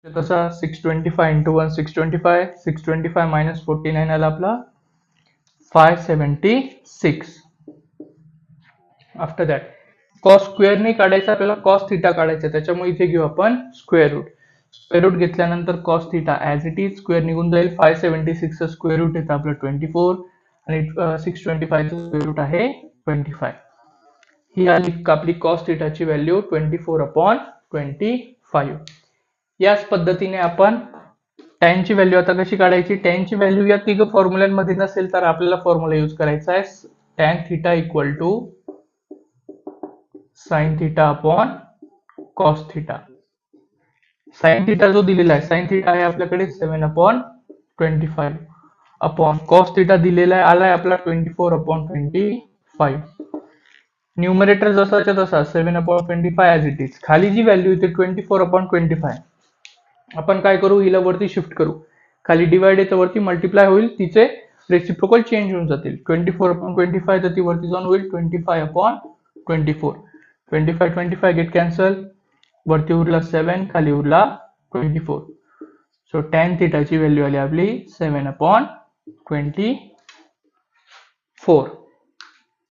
तसा 625 into 1 625 625 minus 49 आला आपला 576. आफ्टर दॅट कॉस स्क्वेअरने काढायचा, आपल्याला कॉस थिटा काढायचा, त्याच्यामुळे इथे घेऊ आपण स्क्वेअर रूट. स्क्वेअर रूट घेतल्यानंतर cos theta as it is square निघून जाईल. 576 स्क्वेअर रूट येतं आपलं 24 आणि 625 स्क्वेअर रूट आहे 25. ही आली आपली कॉस थिटाची व्हॅल्यू 24/25. याच पद्धतीने आपण tan ची व्हॅल्यू आता कशी काढायची. tan ची व्हॅल्यू या तिघ फॉर्म्युलांमध्ये नसेल तर आपल्याला फॉर्म्युला यूज करायचा आहे. tan theta equal to sine theta upon cos theta. Sine theta जो दिलेला आहे, साइन थिटा आहे आपल्याकडे 7/25 अपॉन कॉस थिटा दिलेला आहे, आलाय आपला 24/25. न्यूमरेटर जसाच्या तसा 7/25 ॲज इट इज. खाली जी व्हॅल्यू येते 24/25, आपण काय करू, हिला वरती शिफ्ट करू. खाली डिवाइड येतं, वरती मल्टिप्लाय होईल, तिचे रेसिप्रोकल चेंज होऊन जातील. 24/25 तर ती वरती जाऊन होईल 25/24. 25 गेट कॅन्सल, वरती उरला 7, खाली उरला 24. सो tan थिटाची व्हॅल्यू आली आपली 7/24.